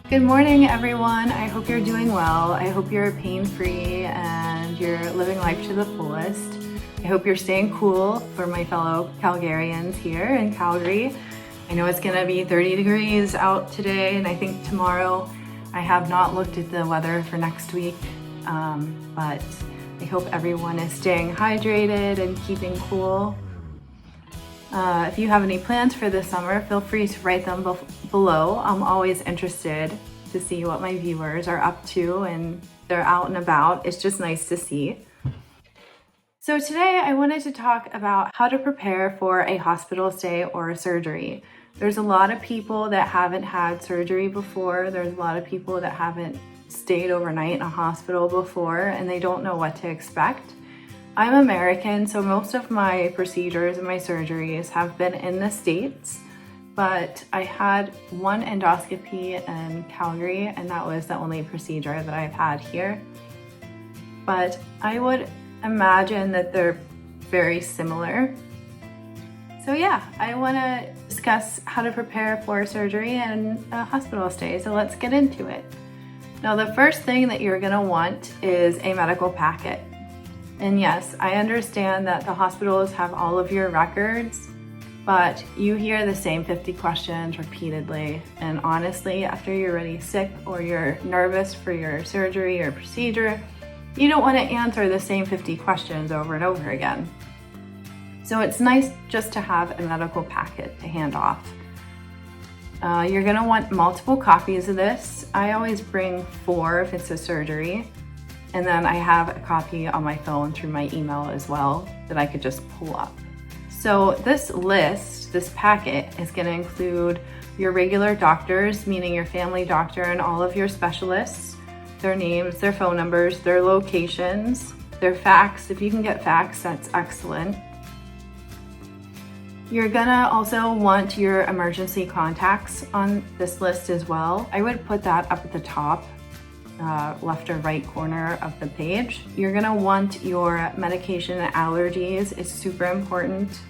Good morning, everyone. I hope you're doing well. I hope you're pain-free and you're living life to the fullest. I hope you're staying cool for my fellow Calgarians here in Calgary. I know it's gonna be 30 degrees out today, and I think tomorrow. I have not looked at the weather for next week, but I hope everyone is staying hydrated and keeping cool. If you have any plans for this summer, feel free to write them below. I'm always interested to see what my viewers are up to and they're out and about. It's just nice to see. So today I wanted to talk about how to prepare for a hospital stay or a surgery. There's a lot of people that haven't had surgery before. There's a lot of people that haven't stayed overnight in a hospital before and they don't know what to expect. I'm American, so most of my procedures and my surgeries have been in the States, but I had one endoscopy in Calgary, and that was the only procedure that I've had here. But I would imagine that they're very similar. So yeah, I want to discuss how to prepare for surgery and a hospital stay, so let's get into it. Now, the first thing that you're going to want is a medical packet. And yes, I understand that the hospitals have all of your records, but you hear the same 50 questions repeatedly. And honestly, after you're really sick or you're nervous for your surgery or procedure, you don't want to answer the same 50 questions over and over again. So it's nice just to have a medical packet to hand off. You're going to want multiple copies of this. I always bring 4 if it's a surgery. And then I have a copy on my phone through my email as well that I could just pull up. So this list, this packet, is going to include your regular doctors, meaning your family doctor and all of your specialists, their names, their phone numbers, their locations, their fax. If you can get fax, that's excellent. You're gonna also want your emergency contacts on this list as well. I would put that up at the top. Left or right corner of the page. You're gonna want your medication and allergies. It's super important.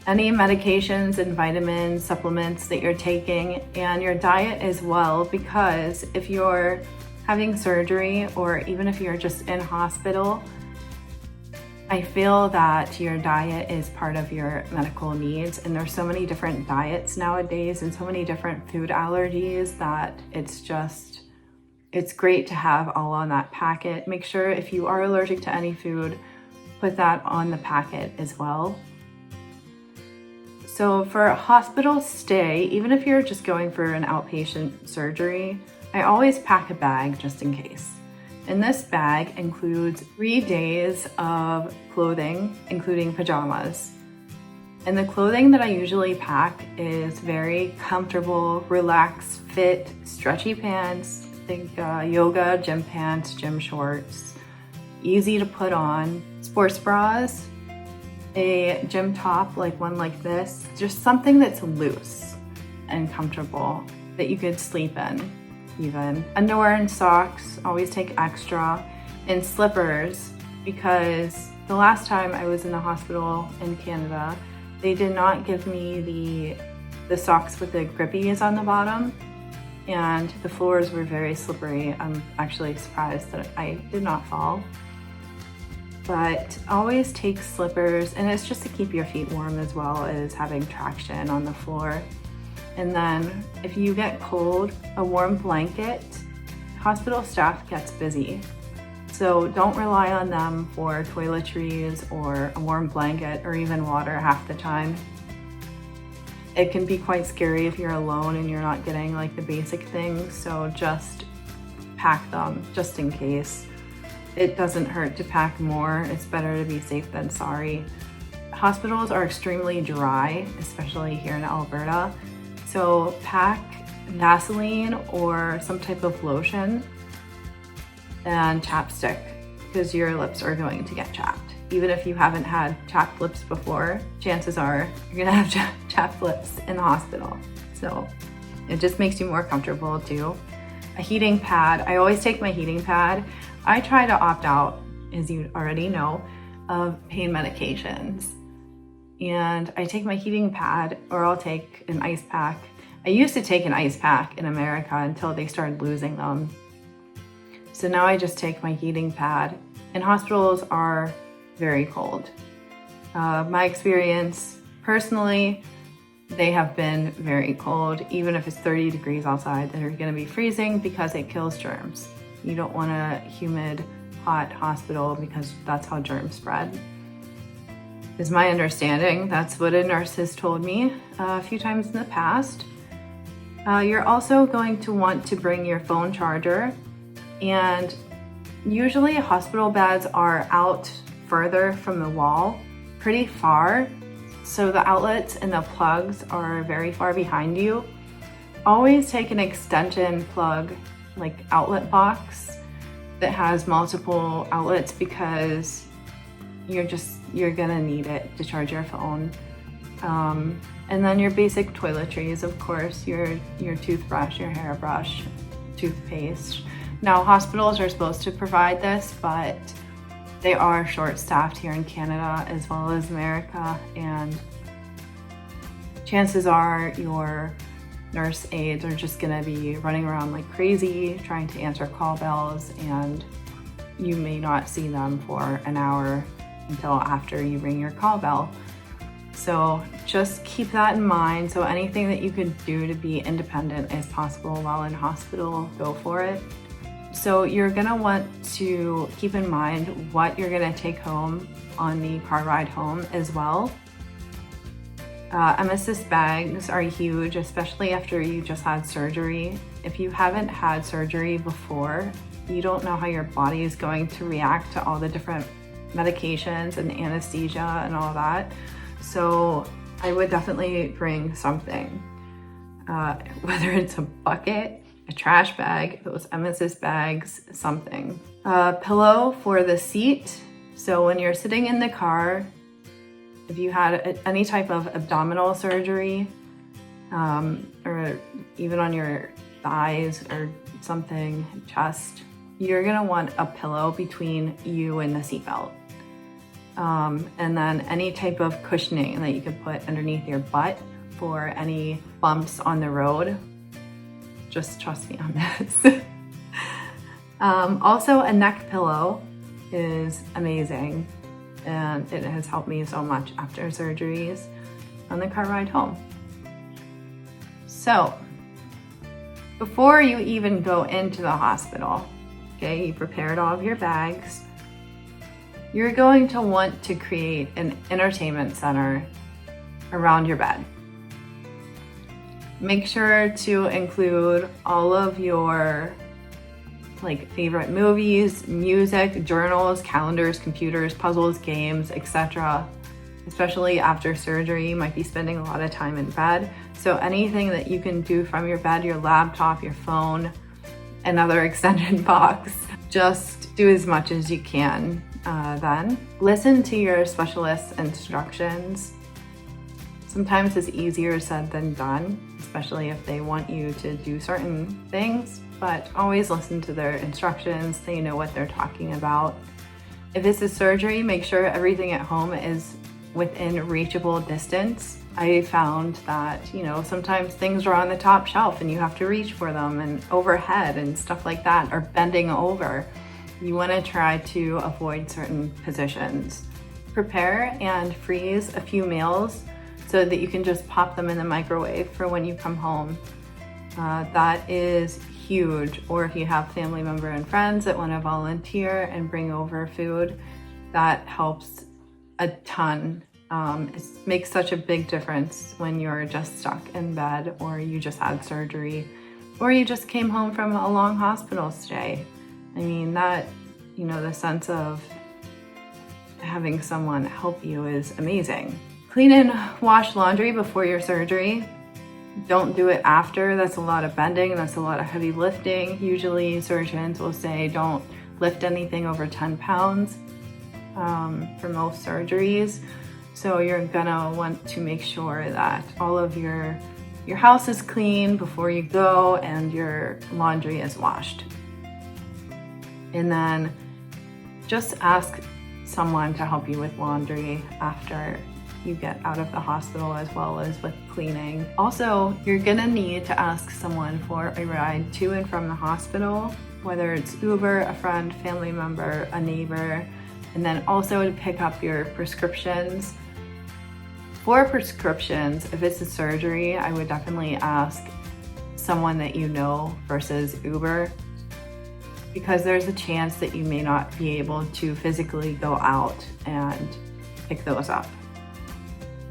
Any medications and vitamins, supplements that you're taking, and your diet as well, because if you're having surgery or even if you're just in hospital, I feel that your diet is part of your medical needs, and there's so many different diets nowadays and so many different food allergies that it's great to have all on that packet. Make sure if you are allergic to any food, put that on the packet as well. So for a hospital stay, even if you're just going for an outpatient surgery, I always pack a bag just in case. And this bag includes 3 days of clothing, including pajamas. And the clothing that I usually pack is very comfortable, relaxed, fit, stretchy pants, think yoga, gym pants, gym shorts, easy to put on, sports bras, a gym top like one like this, just something that's loose and comfortable that you could sleep in even. Underwear and socks, always take extra, and slippers, because the last time I was in the hospital in Canada, they did not give me the socks with the grippies on the bottom, and the floors were very slippery. I'm actually surprised that I did not fall. But always take slippers, and it's just to keep your feet warm as well as having traction on the floor. And then if you get cold, a warm blanket. Hospital staff gets busy, so don't rely on them for toiletries or a warm blanket or even water half the time. It can be quite scary if you're alone and you're not getting like the basic things, so just pack them just in case. It doesn't hurt to pack more. It's better to be safe than sorry. Hospitals are extremely dry, especially here in Alberta, so pack Vaseline or some type of lotion and chapstick, because your lips are going to get chapped. Even if you haven't had chapped lips before, chances are you're gonna have chapped lips in the hospital. So it just makes you more comfortable too. A heating pad, I always take my heating pad. I try to opt out, as you already know, of pain medications. And I take my heating pad, or I'll take an ice pack. I used to take an ice pack in America until they started losing them. So now I just take my heating pad, and hospitals are very cold. My experience personally, they have been very cold. Even if it's 30 degrees outside, they're gonna be freezing because it kills germs. You don't want a humid, hot hospital because that's how germs spread. Is my understanding. That's what a nurse has told me a few times in the past. You're also going to want to bring your phone charger, and usually hospital beds are out further from the wall, pretty far. So the outlets and the plugs are very far behind you. Always take an extension plug, like outlet box that has multiple outlets, because you're gonna need it to charge your phone. And then your basic toiletries, of course, your toothbrush, your hairbrush, toothpaste. Now, hospitals are supposed to provide this, but they are short-staffed here in Canada as well as America, and chances are your nurse aides are just gonna be running around like crazy trying to answer call bells, and you may not see them for an hour until after you ring your call bell. So just keep that in mind. So anything that you can do to be independent as possible while in hospital, go for it. So you're gonna want to keep in mind what you're gonna take home on the car ride home as well. emesis bags are huge, especially after you just had surgery. If you haven't had surgery before, you don't know how your body is going to react to all the different medications and anesthesia and all that. So I would definitely bring something, whether it's a bucket, a trash bag, those emesis bags, something. Pillow for the seat. So when you're sitting in the car, if you had any type of abdominal surgery, or even on your thighs or something, chest, you're gonna want a pillow between you and the seatbelt. And then any type of cushioning that you could put underneath your butt for any bumps on the road. Just trust me on this. Also, a neck pillow is amazing, and it has helped me so much after surgeries on the car ride home. So, before you even go into the hospital, okay, you prepared all of your bags, you're going to want to create an entertainment center around your bed. Make sure to include all of your favorite movies, music, journals, calendars, computers, puzzles, games, etc. Especially after surgery, you might be spending a lot of time in bed. So anything that you can do from your bed, your laptop, your phone, another extended box, just do as much as you can. Then listen to your specialist's instructions. Sometimes it's easier said than done, especially if they want you to do certain things, but always listen to their instructions. They know what they're talking about. If it's a surgery, make sure everything at home is within reachable distance. I found that, sometimes things are on the top shelf and you have to reach for them, and overhead and stuff like that, or bending over. You want to try to avoid certain positions. Prepare and freeze a few meals so that you can just pop them in the microwave for when you come home. That is huge. Or if you have family member and friends that want to volunteer and bring over food, that helps a ton. It makes such a big difference when you're just stuck in bed, or you just had surgery, or you just came home from a long hospital stay. I mean, that, the sense of having someone help you is amazing. Clean and wash laundry before your surgery. Don't do it after. That's a lot of bending, that's a lot of heavy lifting. Usually surgeons will say don't lift anything over 10 pounds for most surgeries. So you're gonna want to make sure that all of your house is clean before you go and your laundry is washed. And then just ask someone to help you with laundry after you get out of the hospital, as well as with cleaning. Also, you're gonna need to ask someone for a ride to and from the hospital, whether it's Uber, a friend, family member, a neighbor, and then also to pick up your prescriptions. For prescriptions, if it's a surgery, I would definitely ask someone that you know versus Uber, because there's a chance that you may not be able to physically go out and pick those up.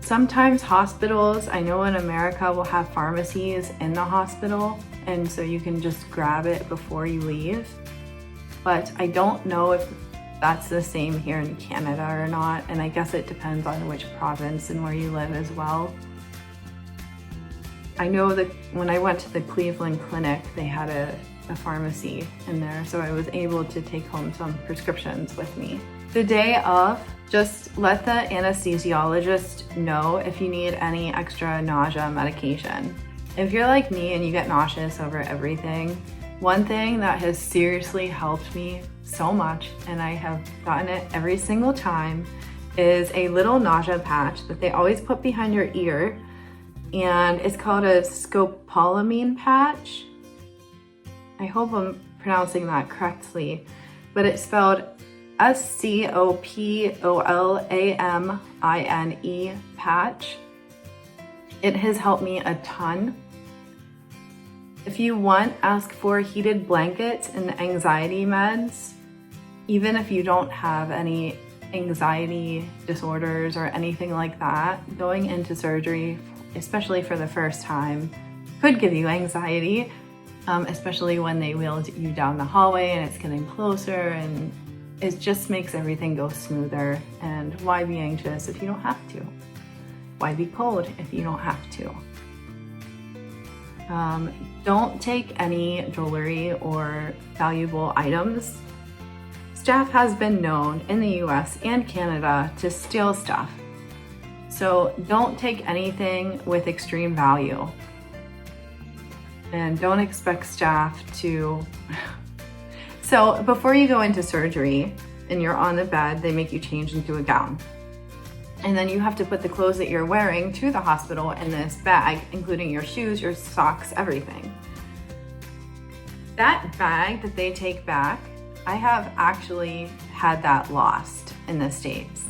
Sometimes hospitals, I know in America, will have pharmacies in the hospital, and so you can just grab it before you leave. But I don't know if that's the same here in Canada or not, and I guess it depends on which province and where you live as well. I know that when I went to the Cleveland clinic, they had a pharmacy in there, so I was able to take home some prescriptions with me. The day of, just let the anesthesiologist know if you need any extra nausea medication. If you're like me and you get nauseous over everything, one thing that has seriously helped me so much, and I have gotten it every single time, is a little nausea patch that they always put behind your ear, and it's called a scopolamine patch. I hope I'm pronouncing that correctly, but it's spelled SCOPOLAMINE patch. It has helped me a ton. If you want, ask for heated blankets and anxiety meds. Even if you don't have any anxiety disorders or anything like that, going into surgery, especially for the first time, could give you anxiety, especially when they wheel you down the hallway and it's getting closer, and it just makes everything go smoother. And why be anxious if you don't have to? Why be cold if you don't have to? Don't take any jewelry or valuable items. Staff has been known in the US and Canada to steal stuff. So don't take anything with extreme value. And don't expect staff to... So before you go into surgery and you're on the bed, they make you change into a gown. And then you have to put the clothes that you're wearing to the hospital in this bag, including your shoes, your socks, everything. That bag that they take back, I have actually had that lost in the States.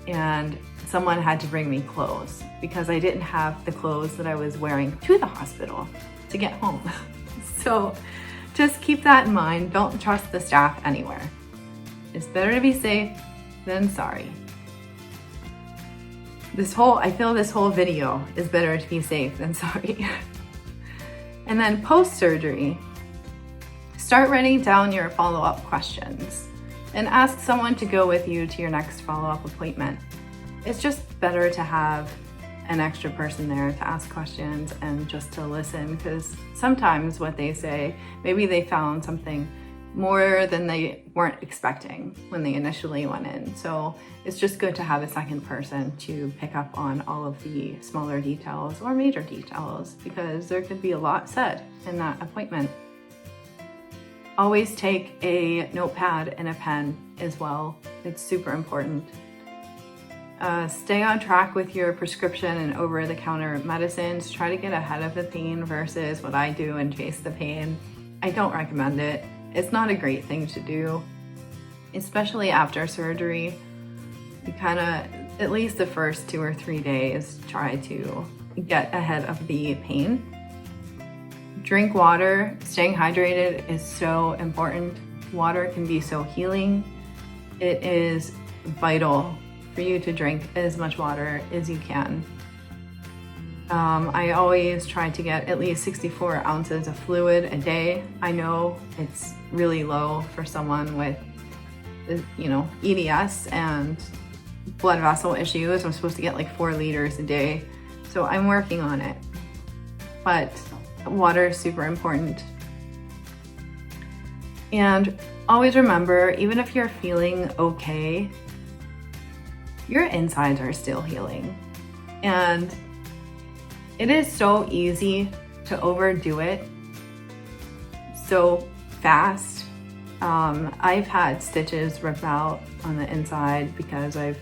And someone had to bring me clothes because I didn't have the clothes that I was wearing to the hospital to get home. So just keep that in mind. Don't trust the staff anywhere. It's better to be safe than sorry. I feel this whole video is better to be safe than sorry. And then post-surgery, start writing down your follow-up questions and ask someone to go with you to your next follow-up appointment. It's just better to have an extra person there to ask questions and just to listen, because sometimes what they say, maybe they found something more than they weren't expecting when they initially went in. So it's just good to have a second person to pick up on all of the smaller details or major details, because there could be a lot said in that appointment. Always take a notepad and a pen as well. It's super important. Stay on track with your prescription and over-the-counter medicines. Try to get ahead of the pain versus what I do and chase the pain. I don't recommend it. It's not a great thing to do, especially after surgery. You kind of, at least the first 2 or 3 days, try to get ahead of the pain. Drink water. Staying hydrated is so important. Water can be so healing. It is vital for you to drink as much water as you can. I always try to get at least 64 ounces of fluid a day. I know it's really low for someone with, EDS and blood vessel issues. I'm supposed to get like 4 liters a day. So I'm working on it. But water is super important. And always remember, even if you're feeling okay, your insides are still healing. And it is so easy to overdo it so fast. I've had stitches rip out on the inside because I've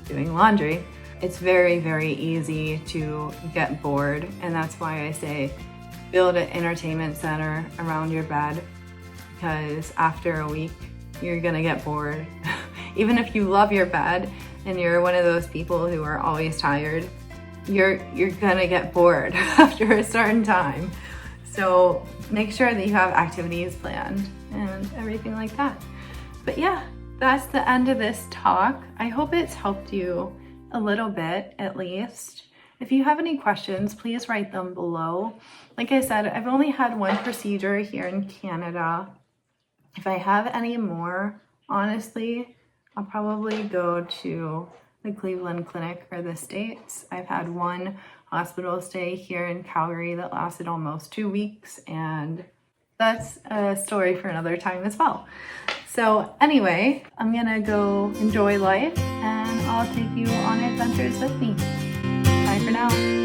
doing laundry. It's very, very easy to get bored, and that's why I say build an entertainment center around your bed, because after a week, you're gonna get bored. Even if you love your bed and you're one of those people who are always tired, you're gonna get bored after a certain time. So make sure that you have activities planned and everything like that. But yeah, that's the end of this talk. I hope it's helped you a little bit at least. If you have any questions, please write them below. Like I said, I've only had one procedure here in Canada. If I have any more, honestly, I'll probably go to the Cleveland Clinic or the States. I've had one hospital stay here in Calgary that lasted almost 2 weeks, and that's a story for another time as well. So anyway, I'm gonna go enjoy life, and I'll take you on adventures with me. Bye for now.